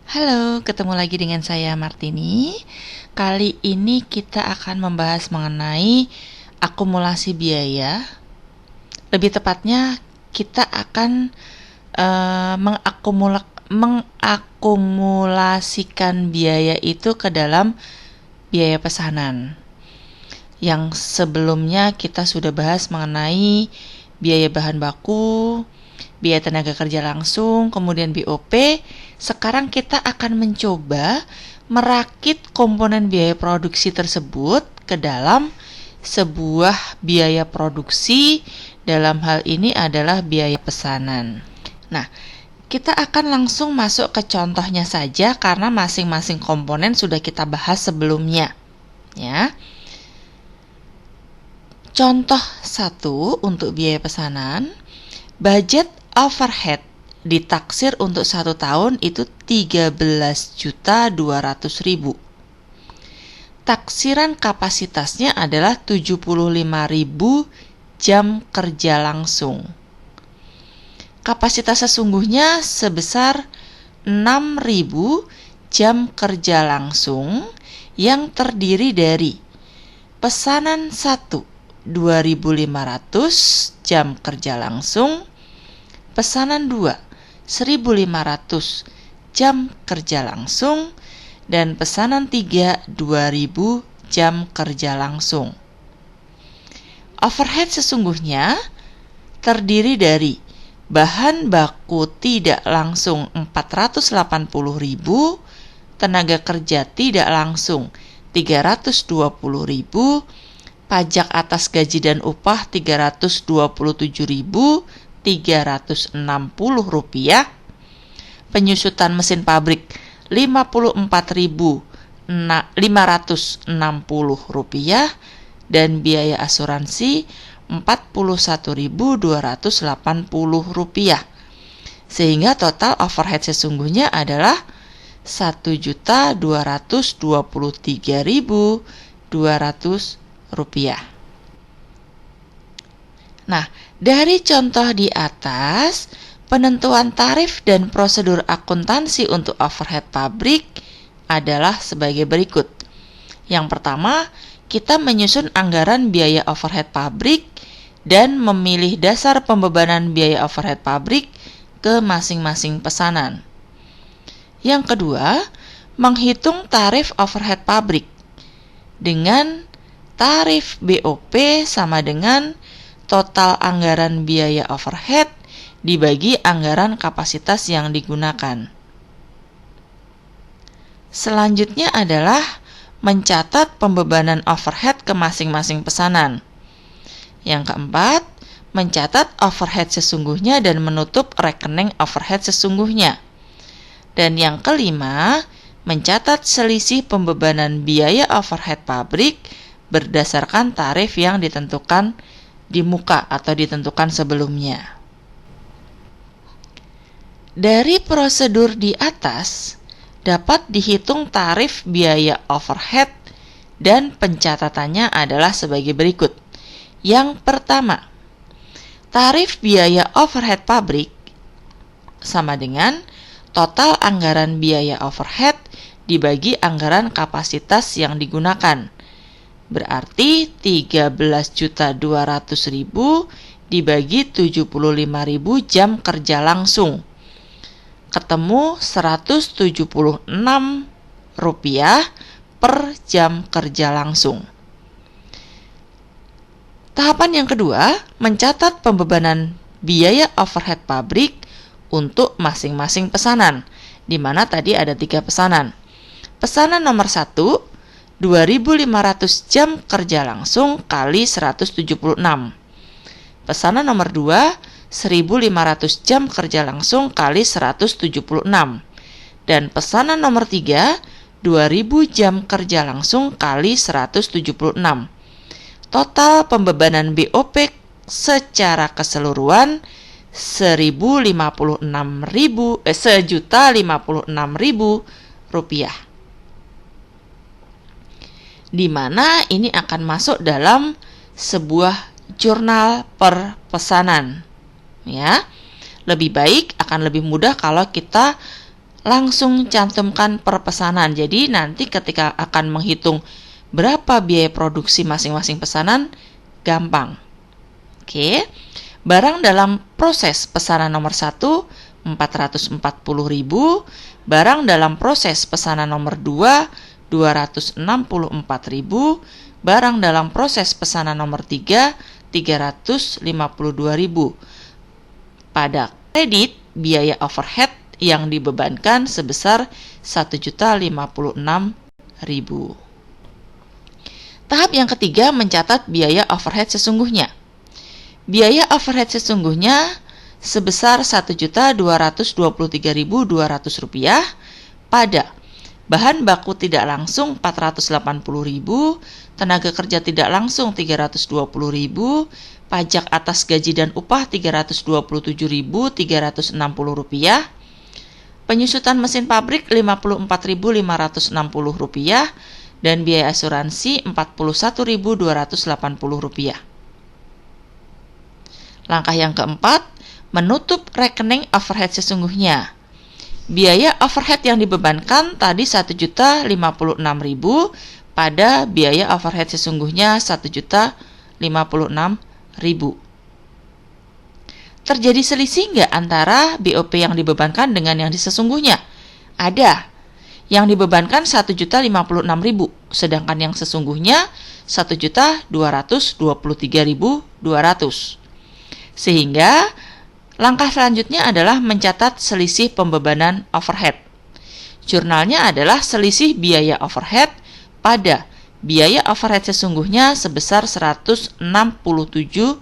Halo, ketemu lagi dengan saya Martini. Kali ini kita akan membahas mengenai akumulasi biaya. Lebih tepatnya, kita akan mengakumulasikan biaya itu ke dalam biaya pesanan. Yang sebelumnya kita sudah bahas mengenai biaya bahan baku, biaya tenaga kerja langsung, kemudian BOP. Sekarang kita akan mencoba merakit komponen biaya produksi tersebut ke dalam sebuah biaya produksi. Dalam hal ini adalah biaya pesanan. Nah, kita akan langsung masuk ke contohnya saja karena masing-masing komponen sudah kita bahas sebelumnya. Ya. Contoh 1 untuk biaya pesanan, budget overhead ditaksir untuk 1 tahun itu 13.200.000. Taksiran kapasitasnya adalah 75.000 jam kerja langsung. Kapasitas sesungguhnya sebesar 6.000 jam kerja langsung yang terdiri dari pesanan 1 2.500 jam kerja langsung, pesanan 2 1.500 jam kerja langsung, dan pesanan 3 2.000 jam kerja langsung. Overhead sesungguhnya terdiri dari bahan baku tidak langsung 480.000, tenaga kerja tidak langsung 320.000, pajak atas gaji dan upah Rp327.360, penyusutan mesin pabrik Rp51.560, dan biaya asuransi Rp41.280. Sehingga total overhead sesungguhnya adalah Rp1.223.200. Nah, dari contoh di atas, penentuan tarif dan prosedur akuntansi untuk overhead pabrik adalah sebagai berikut. Yang pertama, kita menyusun anggaran biaya overhead pabrik dan memilih dasar pembebanan biaya overhead pabrik ke masing-masing pesanan. Yang kedua, menghitung tarif overhead pabrik dengan tarif BOP sama dengan total anggaran biaya overhead dibagi anggaran kapasitas yang digunakan. Selanjutnya adalah mencatat pembebanan overhead ke masing-masing pesanan. Yang keempat, mencatat overhead sesungguhnya dan menutup rekening overhead sesungguhnya. Dan yang kelima, mencatat selisih pembebanan biaya overhead pabrik berdasarkan tarif yang ditentukan di muka atau ditentukan sebelumnya. Dari prosedur di atas dapat dihitung tarif biaya overhead dan pencatatannya adalah sebagai berikut. Yang pertama, tarif biaya overhead pabrik sama dengan total anggaran biaya overhead dibagi anggaran kapasitas yang digunakan. Berarti 13.200.000 dibagi 75.000 jam kerja langsung. Ketemu Rp176 per jam kerja langsung. Tahapan yang kedua, mencatat pembebanan biaya overhead pabrik untuk masing-masing pesanan, di mana tadi ada 3 pesanan. Pesanan nomor 1, 2.500 jam kerja langsung kali 176. Pesanan nomor 2, 1.500 jam kerja langsung kali 176. Dan pesanan nomor 3, 2.000 jam kerja langsung kali 176. Total pembebanan BOP secara keseluruhan Rp1.056.000, di mana ini akan masuk dalam sebuah jurnal per pesanan. Ya, lebih baik, akan lebih mudah kalau kita langsung cantumkan per pesanan. Jadi nanti ketika akan menghitung berapa biaya produksi masing-masing pesanan, gampang. Oke. Barang dalam proses pesanan nomor 1, 440.000. Barang dalam proses pesanan nomor 2, 264.000. Barang dalam proses pesanan nomor 3, 352.000. Pada kredit, biaya overhead yang dibebankan sebesar 1.056.000. Tahap yang ketiga mencatat biaya overhead sesungguhnya. Biaya overhead sesungguhnya sebesar Rp1.223.200 pada bahan baku tidak langsung 480.000, tenaga kerja tidak langsung 320.000, pajak atas gaji dan upah Rp327.360, penyusutan mesin pabrik Rp54.560 dan biaya asuransi Rp41.280. Langkah yang keempat, menutup rekening overhead sesungguhnya. Biaya overhead yang dibebankan tadi Rp1.056.000 pada biaya overhead sesungguhnya Rp1.056.000. Terjadi selisih nggak antara BOP yang dibebankan dengan yang sesungguhnya? Ada. Yang dibebankan Rp1.056.000, sedangkan yang sesungguhnya Rp1.223.200. Sehingga langkah selanjutnya adalah mencatat selisih pembebanan overhead. Jurnalnya adalah selisih biaya overhead pada biaya overhead sesungguhnya sebesar Rp167.200.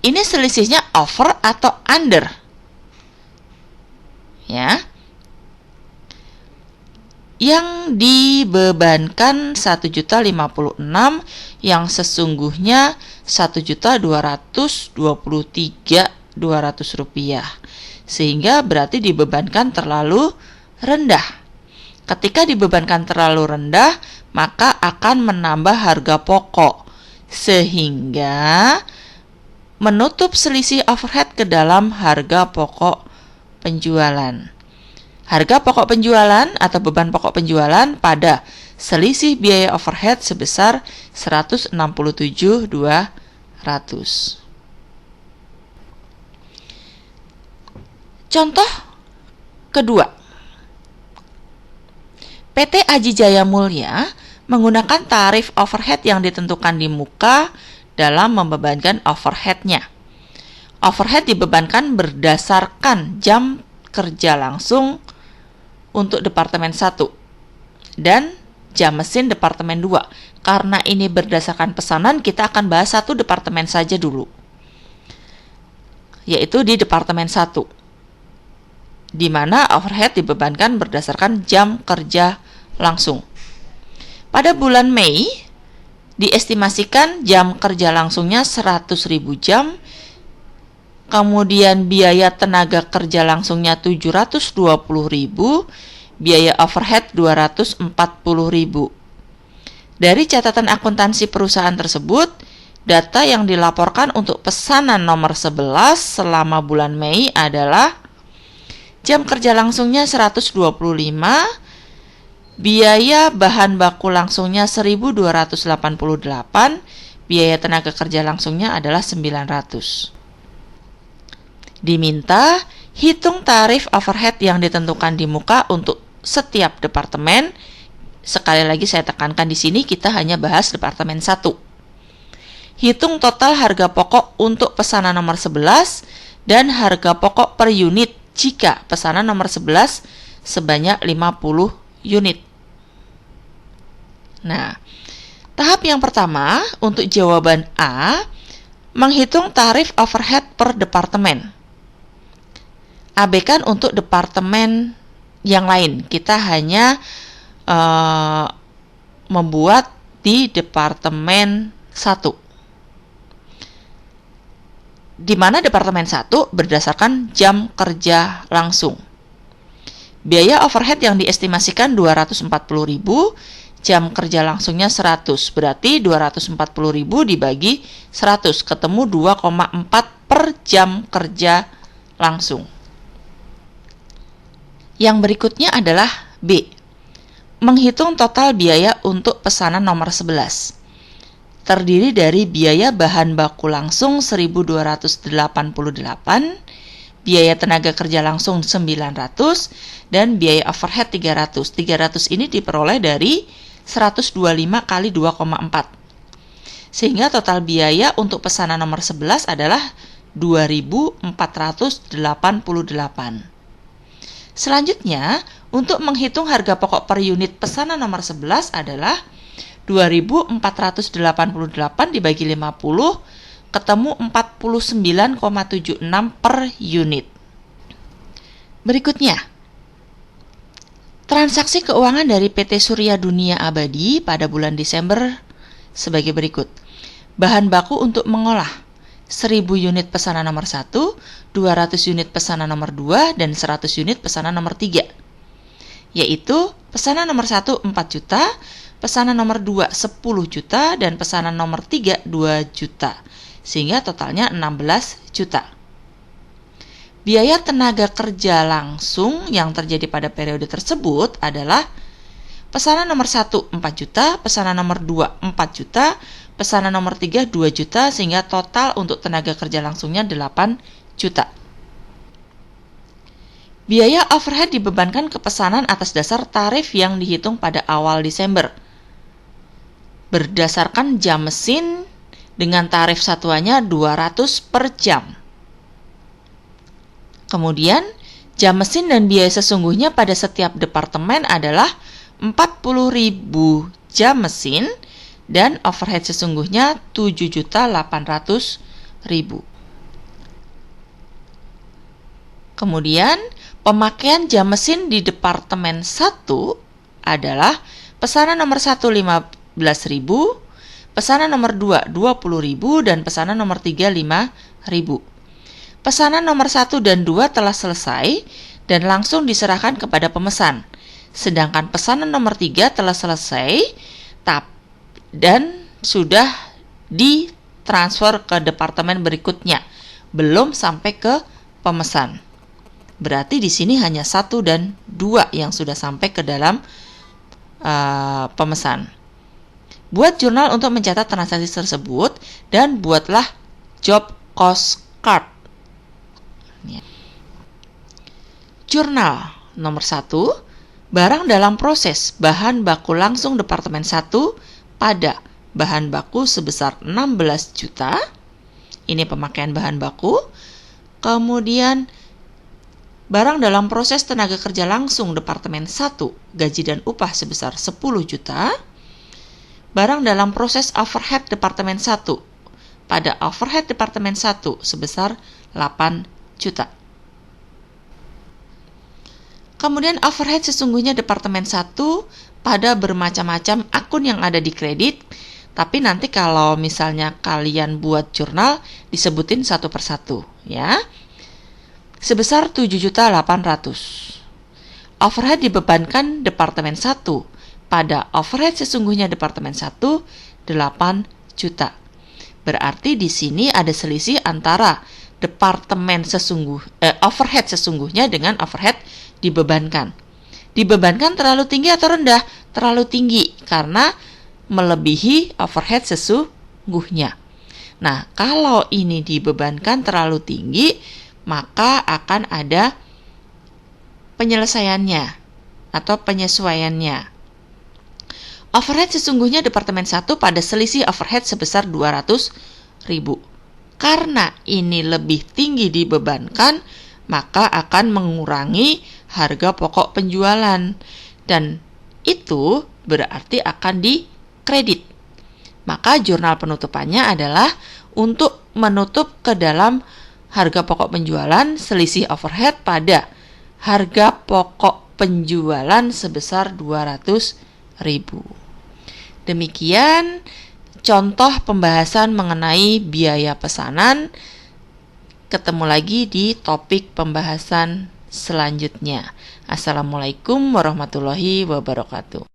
Ini selisihnya over atau under? Ya. Yang dibebankan Rp1.056.000, yang sesungguhnya Rp1.223.200. Sehingga berarti dibebankan terlalu rendah. Ketika dibebankan terlalu rendah, maka akan menambah harga pokok, sehingga menutup selisih overhead ke dalam harga pokok penjualan. Harga pokok penjualan atau beban pokok penjualan pada selisih biaya overhead sebesar Rp167.200. Contoh kedua, PT Aji Jaya Mulya menggunakan tarif overhead yang ditentukan di muka dalam membebankan overheadnya. Overhead dibebankan berdasarkan jam kerja langsung untuk Departemen 1 dan jam mesin Departemen 2. Karena ini berdasarkan pesanan, kita akan bahas satu departemen saja dulu, yaitu di Departemen 1, di mana overhead dibebankan berdasarkan jam kerja langsung. Pada bulan Mei, diestimasikan jam kerja langsungnya 100.000 jam, kemudian biaya tenaga kerja langsungnya 720.000, biaya overhead 240.000. Dari catatan akuntansi perusahaan tersebut, data yang dilaporkan untuk pesanan nomor 11 selama bulan Mei adalah jam kerja langsungnya 125, biaya bahan baku langsungnya 1.288, biaya tenaga kerja langsungnya adalah 900. Diminta hitung tarif overhead yang ditentukan di muka untuk setiap departemen. Sekali lagi saya tekankan di sini kita hanya bahas Departemen 1. Hitung total harga pokok untuk pesanan nomor 11 dan harga pokok per unit jika pesanan nomor 11 sebanyak 50 unit. Nah, tahap yang pertama untuk jawaban A, menghitung tarif overhead per departemen. Abaikan untuk departemen yang lain. Kita hanya membuat di Departemen 1. Di mana Departemen 1 berdasarkan jam kerja langsung. Biaya overhead yang diestimasikan 240.000, jam kerja langsungnya 100, berarti 240.000 dibagi 100, ketemu 2,4 per jam kerja langsung. Yang berikutnya adalah B. Menghitung total biaya untuk pesanan nomor 11. Terdiri dari biaya bahan baku langsung 1.288, biaya tenaga kerja langsung 900, dan biaya overhead 300. 300 ini diperoleh dari 125 kali 2,4. Sehingga total biaya untuk pesanan nomor 11 adalah 2.488. Selanjutnya, untuk menghitung harga pokok per unit pesanan nomor 11 adalah 2.488 dibagi 50, ketemu 49,76 per unit. Berikutnya, transaksi keuangan dari PT Surya Dunia Abadi pada bulan Desember sebagai berikut. Bahan baku untuk mengolah 1.000 unit pesanan nomor 1, 200 unit pesanan nomor 2, dan 100 unit pesanan nomor 3. Yaitu pesanan nomor 1 4 juta, pesanan nomor 2 10 juta, dan pesanan nomor 3 2 juta. Sehingga totalnya 16 juta. Biaya tenaga kerja langsung yang terjadi pada periode tersebut adalah pesanan nomor 1 4 juta, pesanan nomor 2 4 juta, pesanan nomor 3 2 juta, sehingga total untuk tenaga kerja langsungnya 8 juta. Biaya overhead dibebankan ke pesanan atas dasar tarif yang dihitung pada awal Desember. Berdasarkan jam mesin dengan tarif satuannya 200 per jam. Kemudian, jam mesin dan biaya sesungguhnya pada setiap departemen adalah 40.000 jam mesin dan overhead sesungguhnya 7.800.000. Kemudian, pemakaian jam mesin di departemen 1 adalah pesanan nomor 1 15.000, pesanan nomor 2 20.000, dan pesanan nomor 3 5.000. Pesanan nomor 1 dan 2 telah selesai dan langsung diserahkan kepada pemesan. Sedangkan pesanan nomor 3 telah selesai dan sudah ditransfer ke departemen berikutnya, belum sampai ke pemesan. Berarti di sini hanya 1 dan 2 yang sudah sampai ke dalam pemesan. Buat jurnal untuk mencatat transaksi tersebut dan buatlah job cost card. Jurnal nomor 1, barang dalam proses bahan baku langsung departemen 1 pada bahan baku sebesar 16 juta. Ini pemakaian bahan baku. Kemudian barang dalam proses tenaga kerja langsung departemen 1 gaji dan upah sebesar 10 juta. Barang dalam proses overhead departemen 1 pada overhead departemen 1 sebesar 8 juta. Kemudian overhead sesungguhnya departemen 1 pada bermacam-macam akun yang ada di kredit, tapi nanti kalau misalnya kalian buat jurnal disebutin satu persatu ya. Sebesar 7.800.000. Overhead dibebankan departemen 1 pada overhead sesungguhnya departemen 1 8 juta. Berarti di sini ada selisih antara departemen overhead sesungguhnya dengan overhead dibebankan. Dibebankan terlalu tinggi atau rendah? Terlalu tinggi karena melebihi overhead sesungguhnya. Nah, kalau ini dibebankan terlalu tinggi, maka akan ada penyelesaiannya atau penyesuaiannya. Overhead sesungguhnya departemen 1 pada selisih overhead sebesar 200.000. Karena ini lebih tinggi dibebankan, maka akan mengurangi harga pokok penjualan dan itu berarti akan dikredit. Maka jurnal penutupannya adalah untuk menutup ke dalam harga pokok penjualan selisih overhead pada harga pokok penjualan sebesar 200.000. Demikian contoh pembahasan mengenai biaya pesanan. Ketemu lagi di topik pembahasan selanjutnya. Assalamualaikum warahmatullahi wabarakatuh.